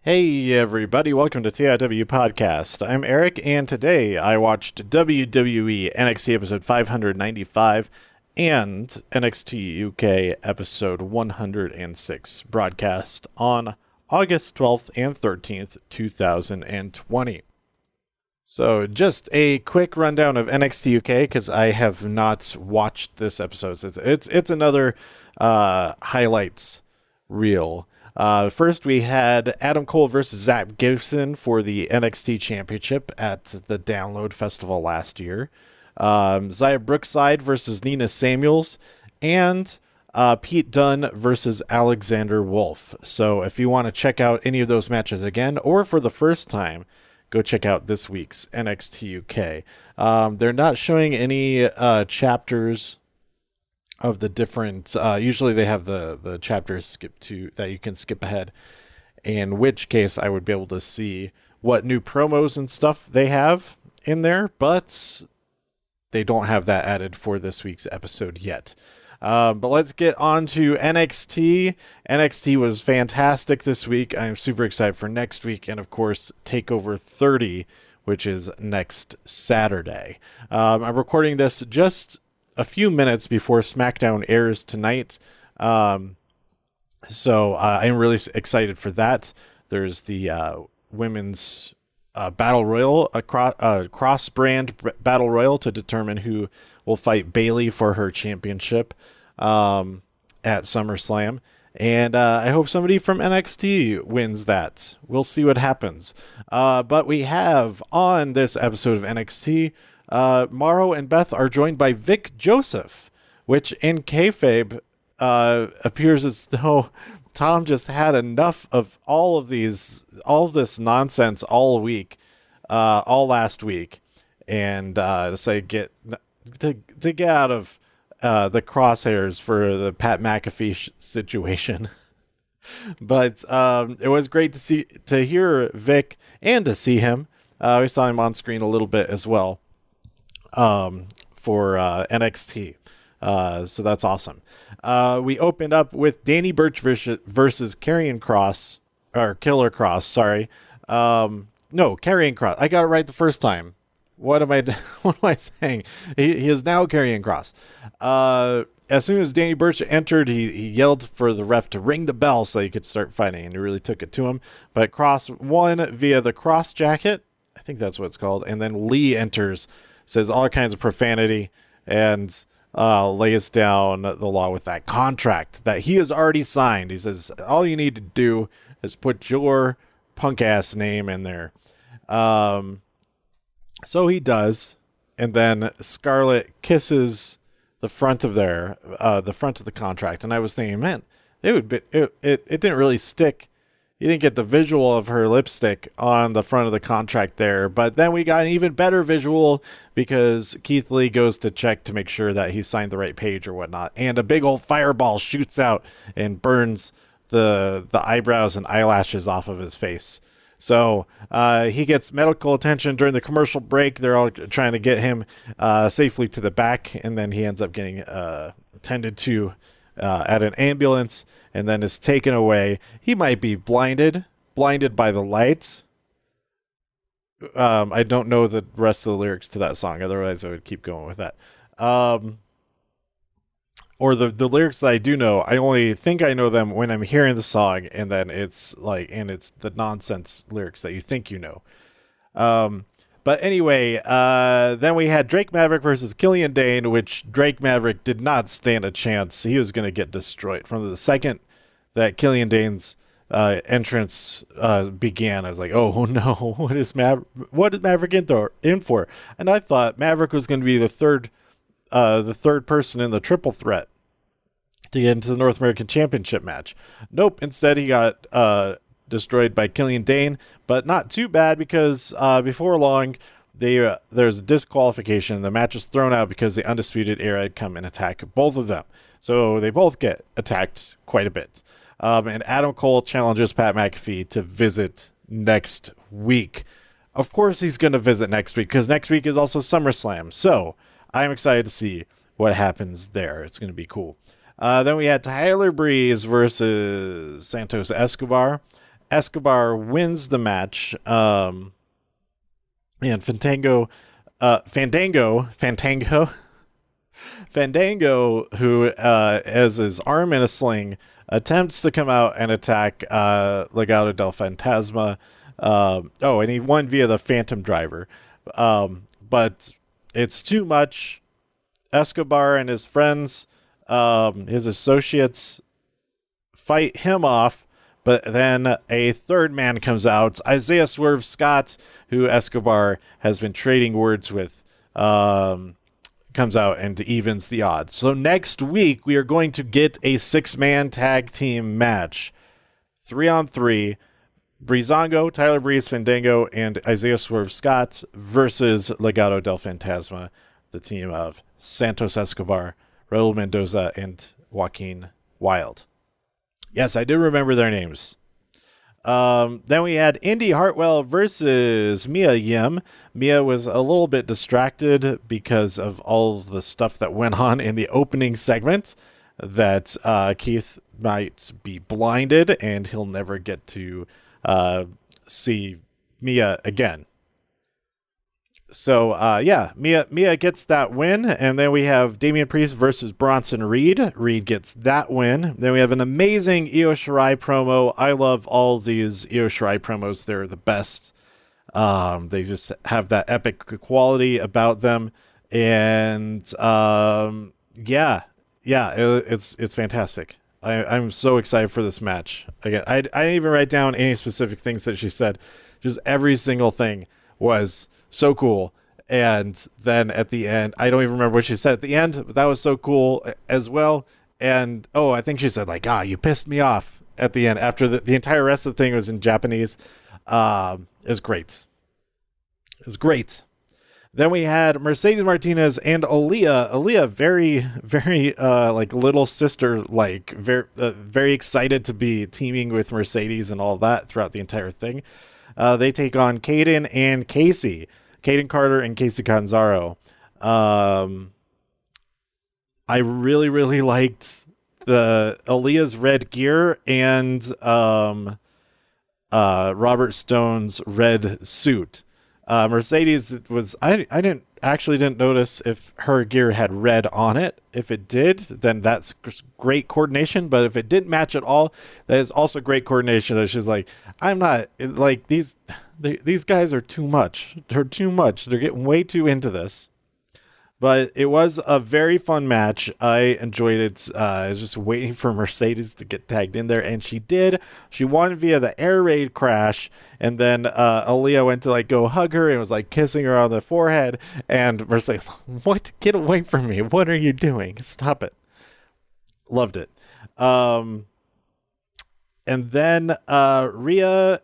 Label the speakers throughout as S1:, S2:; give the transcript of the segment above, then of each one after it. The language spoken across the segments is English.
S1: Hey everybody, welcome to TIW Podcast. I'm Eric, and today I watched WWE NXT episode 595 and NXT UK episode 106, broadcast on August 12th and 13th, 2020. So just a quick rundown of NXT UK, because I have not watched this episode. It's another highlights reel. First, we had Adam Cole versus Zach Gibson for the NXT Championship at the Download Festival last year. Zaya Brookside versus Nina Samuels, and Pete Dunne versus Alexander Wolf. So if you want to check out any of those matches again, or for the first time, go check out this week's NXT UK. They're not showing any chapters of the different, usually they have the chapters skip to that you can skip ahead, in which case I would be able to see what new promos and stuff they have in there, but they don't have that added for this week's episode yet. But let's get on to NXT. NXT was fantastic this week. I'm super excited for next week, and of course TakeOver 30, which is next Saturday. I'm recording this just a few minutes before SmackDown airs tonight. So I'm really excited for that. There's the women's battle royal, a cross-brand battle royal to determine who will fight Bayley for her championship at SummerSlam. And I hope somebody from NXT wins that. We'll see what happens. But we have on this episode of NXT, Mauro and Beth are joined by Vic Joseph, which in kayfabe appears as though Tom just had enough of all of this nonsense all week, all last week, and to say get out of the crosshairs for the Pat McAfee situation. But it was great to hear Vic and to see him. We saw him on screen a little bit as well. For NXT. So that's awesome. We opened up with Danny Burch versus Karrion Kross, or Killer Kross, sorry. No, Karrion Kross. I got it right the first time. What am I saying? He is now Karrion Kross. As soon as Danny Burch entered, he yelled for the ref to ring the bell so he could start fighting, and he really took it to him. But Kross won via the cross jacket. I think that's what it's called. And then Lee enters, says all kinds of profanity, and lays down the law with that contract that he has already signed. He says, all you need to do is put your punk ass name in there. So he does, and then Scarlett kisses the front of the contract, and I was thinking, man, it didn't really stick. You didn't get the visual of her lipstick on the front of the contract there, but then we got an even better visual because Keith Lee goes to check to make sure that he signed the right page or whatnot, and a big old fireball shoots out and burns the eyebrows and eyelashes off of his face. So he gets medical attention during the commercial break. They're all trying to get him safely to the back, and then he ends up getting attended to at an ambulance, and then is taken away. He might be blinded by the lights. I don't know the rest of the lyrics to that song, otherwise I would keep going with that. Or the lyrics that I do know, I only think I know them when I'm hearing the song, and then it's the nonsense lyrics that you think you know. But anyway, then we had Drake Maverick versus Killian Dane, which Drake Maverick did not stand a chance. He was going to get destroyed. From the second that Killian Dane's entrance began, I was like, oh no, what is Maverick in for? And I thought Maverick was going to be the third person in the triple threat to get into the North American Championship match. Nope, instead he got destroyed by Killian Dane, but not too bad, because before long there's a disqualification. The match is thrown out because the Undisputed Era had come and attack both of them, so they both get attacked quite a bit. And Adam Cole challenges Pat McAfee to visit next week. Of course he's going to visit next week, because next week is also SummerSlam, so I'm excited to see what happens there. It's going to be cool. Then we had Tyler Breeze versus Santos Escobar. Escobar wins the match. And Fandango, who has his arm in a sling, attempts to come out and attack Legado del Fantasma. And he won via the Phantom Driver. But it's too much. Escobar and his friends, his associates, fight him off. But then a third man comes out, Isaiah Swerve Scott, who Escobar has been trading words with, comes out and evens the odds. So next week, we are going to get a 6-man tag team match. 3-on-3. Breezango, Tyler Breeze, Fandango, and Isaiah Swerve Scott versus Legado del Fantasma, the team of Santos Escobar, Raul Mendoza, and Joaquin Wilde. Yes, I do remember their names. Then we had Indy Hartwell versus Mia Yim. Mia was a little bit distracted because of all of the stuff that went on in the opening segment, that Keith might be blinded and he'll never get to see Mia again. So, Mia gets that win, and then we have Damian Priest versus Bronson Reed. Reed gets that win. Then we have an amazing Io Shirai promo. I love all these Io Shirai promos. They're the best. They just have that epic quality about them, and it's fantastic. I'm so excited for this match. Again, I didn't even write down any specific things that she said. Just every single thing was so cool. And then at the end, I don't even remember what she said at the end, but that was so cool as well. And I think she said like, you pissed me off at the end, after the entire rest of the thing was in Japanese. It was great. It was great. Then we had Mercedes Martinez and Aaliyah. Aaliyah, very, very like little sister, like very excited to be teaming with Mercedes and all that throughout the entire thing. They take on Kaden and Casey. Kaden Carter and Casey Catanzaro. I really, really liked the Aaliyah's red gear and Robert Stone's red suit. Mercedes was I didn't notice if her gear had red on it. If it did, then that's great coordination. But if it didn't match at all, that is also great coordination. That she's like, I'm not like these guys are too much. They're too much. They're getting way too into this. But it was a very fun match. I enjoyed it. I was just waiting for Mercedes to get tagged in there, and she did. She won via the air raid crash, and then Aaliyah went to like go hug her and was like kissing her on the forehead, and Mercedes, what? Get away from me. What are you doing? Stop it. Loved it. And then Rhea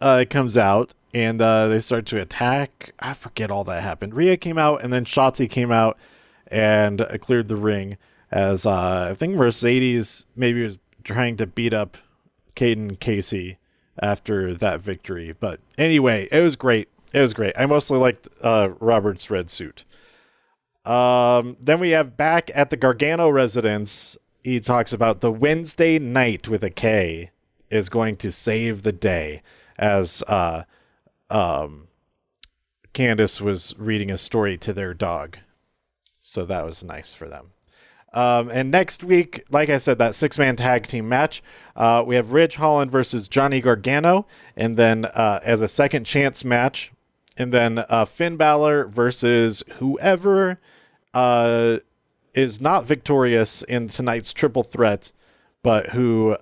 S1: comes out. And they start to attack. I forget all that happened. Rhea came out, and then Shotzi came out and cleared the ring. As I think Mercedes maybe was trying to beat up Caden Casey after that victory. But anyway, it was great. It was great. I mostly liked Robert's red suit. Then we have back at the Gargano residence. He talks about the Wednesday night with a K is going to save the day. As Candace was reading a story to their dog. So that was nice for them. And next week, like I said, that 6-man tag team match, we have Ridge Holland versus Johnny Gargano. And then as a second chance match, and then Finn Balor versus whoever is not victorious in tonight's triple threat, but who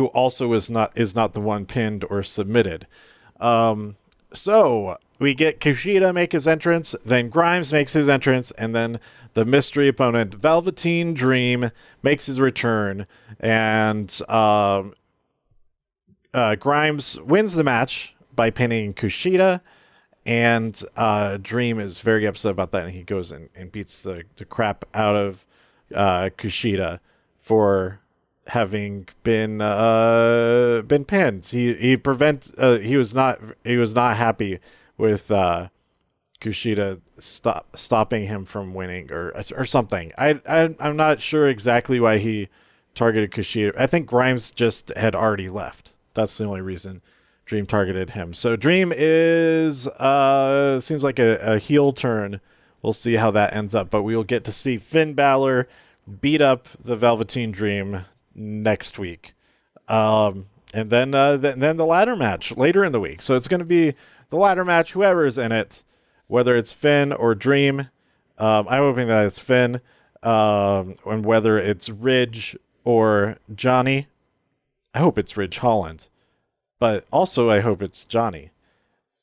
S1: also is not the one pinned or submitted. So we get Kushida make his entrance, then Grimes makes his entrance, and then the mystery opponent Velveteen Dream makes his return, and Grimes wins the match by pinning Kushida, and Dream is very upset about that, and he goes and beats the crap out of Kushida for having been pinned. He was not happy with Kushida stopping him from winning or something. I'm not sure exactly why he targeted Kushida. I think Grimes just had already left. That's the only reason Dream targeted him. So Dream is seems like a heel turn. We'll see how that ends up, but we will get to see Finn Balor beat up the Velveteen Dream next week. And then the ladder match later in the week. So it's going to be the ladder match, whoever's in it, whether it's Finn or Dream. I'm hoping that it's Finn, and whether it's Ridge or Johnny. I hope it's Ridge Holland, but also I hope it's Johnny.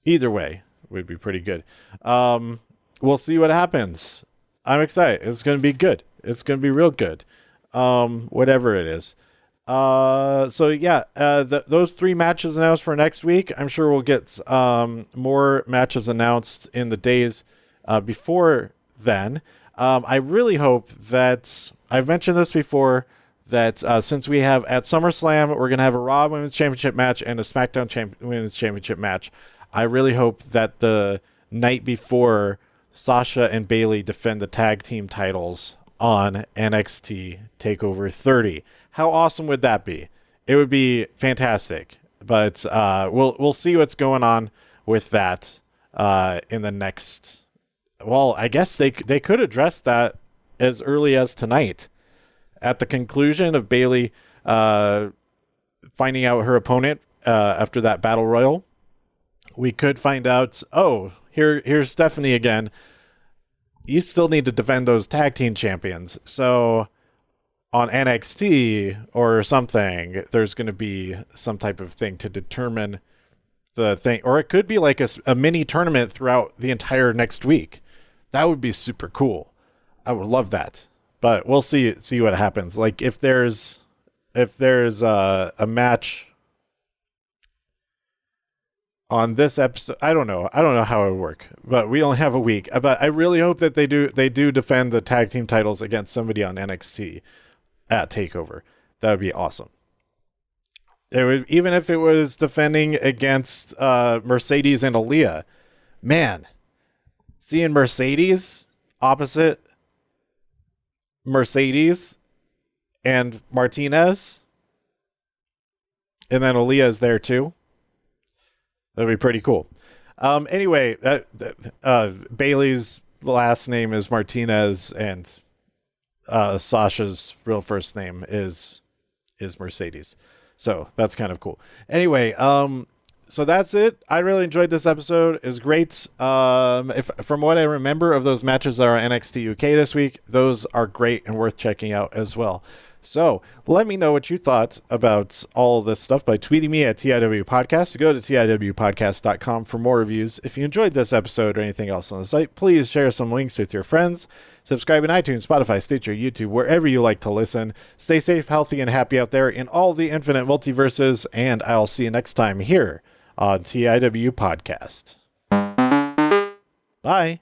S1: Either way would be pretty good. We'll see what happens. I'm excited. It's going to be good. It's going to be real good. Whatever it is. So yeah, those 3 matches announced for next week. I'm sure we'll get more matches announced in the days before then. I really hope that, I've mentioned this before, that since we have at SummerSlam, we're going to have a Raw Women's Championship match and a SmackDown Women's Championship match. I really hope that the night before, Sasha and Bayley defend the tag team titles on NXT TakeOver 30. How awesome would that be? It would be fantastic. But we'll see what's going on with that in the next... Well, I guess they could address that as early as tonight. At the conclusion of Bayley finding out her opponent after that battle royal, we could find out, oh, here's Stephanie again. You still need to defend those tag team champions. So on NXT or something, there's going to be some type of thing to determine the thing. Or it could be like a mini tournament throughout the entire next week. That would be super cool. I would love that. But we'll see what happens. Like if there's a match on this episode, I don't know how it would work. But we only have a week. But I really hope that they do defend the tag team titles against somebody on NXT at TakeOver. That would be awesome. Even if it was defending against Mercedes and Aaliyah. Man, seeing Mercedes opposite Mercedes and Martinez, and then Aaliyah is there too. That'd be pretty cool. Anyway, Bayley's last name is Martinez, and Sasha's real first name is Mercedes. So that's kind of cool. Anyway, so that's it. I really enjoyed this episode. It's great. From what I remember of those matches that are on NXT UK this week, those are great and worth checking out as well. So let me know what you thought about all this stuff by tweeting me at TIW Podcast. Go to TIWpodcast.com for more reviews. If you enjoyed this episode or anything else on the site, please share some links with your friends. Subscribe in iTunes, Spotify, Stitcher, YouTube, wherever you like to listen. Stay safe, healthy, and happy out there in all the infinite multiverses, and I'll see you next time here on TIW Podcast. Bye.